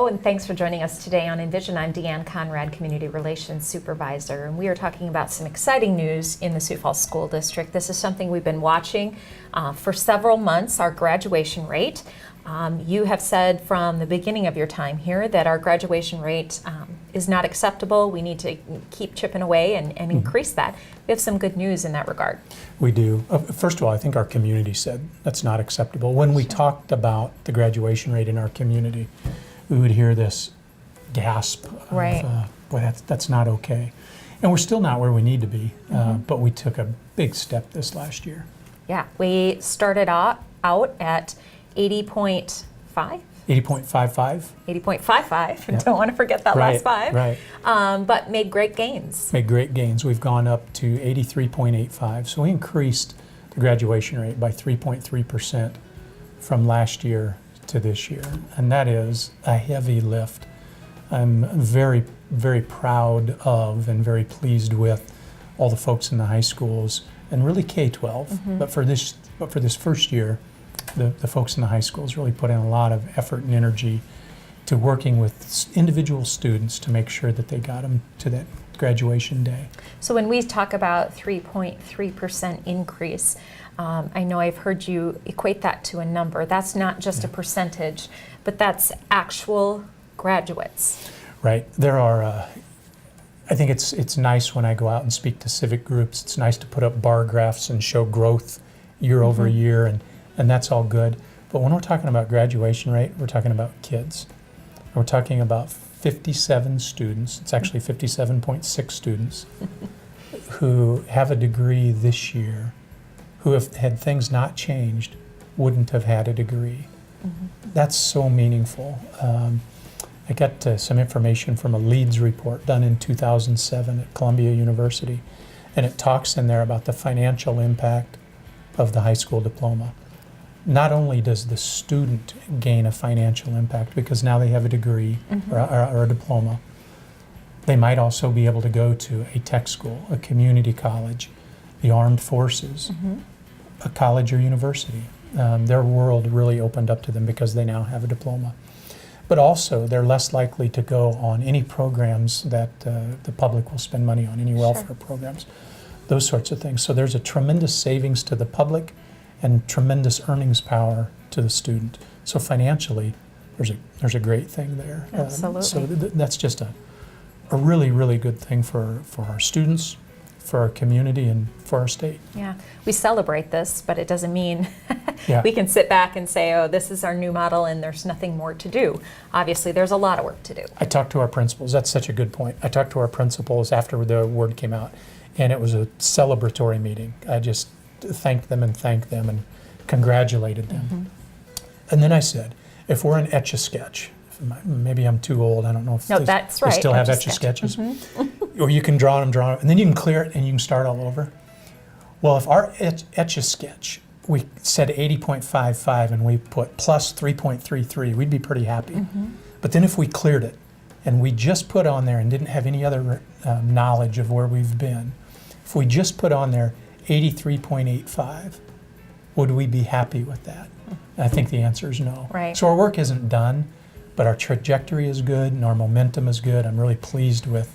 Hello, and thanks for joining us today on Envision. I'm Deanne Conrad, Community Relations Supervisor, and we are talking about some exciting news in the Sioux Falls School District. This is something we've been watching for several months, our graduation rate. You have said from the beginning of your time here that our graduation rate is not acceptable. We need to keep chipping away and increase that. We have some good news in that regard. We do. First of all, I think our community said that's not acceptable. When we talked about the graduation rate in our community, we would hear this gasp of, boy, that's not okay. And we're still not where we need to be, but we took a big step this last year. Yeah, we started out at 80.5? 80.55. 80.55. Yeah. Don't want to forget that last five. Right. But made great gains. Made great gains. We've gone up to 83.85. So we increased the graduation rate by 3.3% from last year to this year. And that is a heavy lift. I'm very, very proud of and very pleased with all the folks in the high schools and really K-12. But for this first year, the folks in the high schools really put in a lot of effort and energy to working with individual students to make sure that they got them to that graduation day. So when we talk about 3.3% increase, I know I've heard you equate that to a number. That's not just a percentage, but that's actual graduates. Right. There are, I think it's nice when I go out and speak to civic groups. It's nice to put up bar graphs and show growth year over year, and that's all good. But when we're talking about graduation rate, we're talking about kids. We're talking about 57 students, it's actually 57.6 students, who have a degree this year, who have had things not changed, wouldn't have had a degree. That's so meaningful. I got some information from a LEADS report done in 2007 at Columbia University, and it talks in there about the financial impact of the high school diploma. Not only does the student gain a financial impact because now they have a degree or a diploma, they might also be able to go to a tech school, a community college, the armed forces, a college or university. Their world really opened up to them because they now have a diploma. But also, they're less likely to go on any programs that the public will spend money on, any welfare programs, those sorts of things. So there's a tremendous savings to the public and tremendous earnings power to the student. So financially, there's a great thing there. Absolutely. So that's just a really, really good thing for our students, for our community, and for our state. Yeah, we celebrate this, but it doesn't mean Yeah. we can sit back and say, oh, this is our new model and there's nothing more to do. Obviously, there's a lot of work to do. I talked to our principals. That's such a good point. I talked to our principals after the word came out, and it was a celebratory meeting. I just thanked them and congratulated them. And then I said, if we're an Etch-a-Sketch, maybe I'm too old, I don't know if that's they right. still have Etch-a-Sketches, or you can draw them, and then you can clear it and you can start all over. Well, if our Etch-a-Sketch, we said 80.55 and we put plus 3.33, we'd be pretty happy. But then if we cleared it and we just put on there and didn't have any other knowledge of where we've been, if we just put on there 83.85, would we be happy with that? I think the answer is no. Right. So our work isn't done, but our trajectory is good and our momentum is good. I'm really pleased with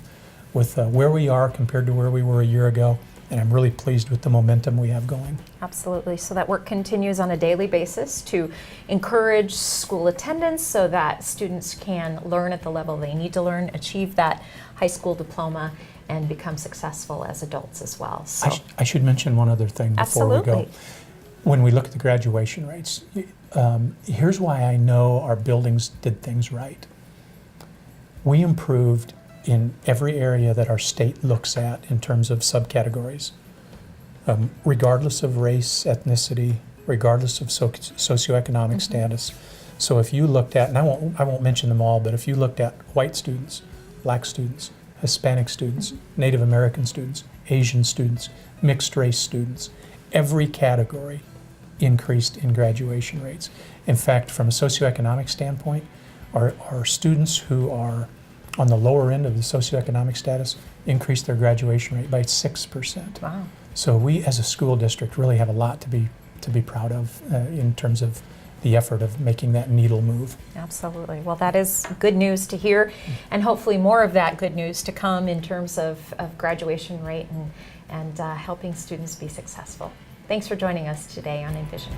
where we are compared to where we were a year ago, and I'm really pleased with the momentum we have going. Absolutely. So that work continues on a daily basis to encourage school attendance so that students can learn at the level they need to learn, achieve that high school diploma, and become successful as adults as well. So I should mention one other thing before we go. When we look at the graduation rates, here's why I know our buildings did things right. We improved in every area that our state looks at in terms of subcategories, regardless of race, ethnicity, regardless of socioeconomic status. So if you looked at, and I won't mention them all, but if you looked at white students, black students, Hispanic students, Native American students, Asian students, mixed race students, every category increased in graduation rates. In fact, from a socioeconomic standpoint, our students who are on the lower end of the socioeconomic status increased their graduation rate by 6%. Wow. So we as a school district really have a lot to be proud of in terms of the effort of making that needle move. Absolutely. Well, that is good news to hear, and hopefully more of that good news to come in terms of graduation rate and helping students be successful. Thanks for joining us today on Envision.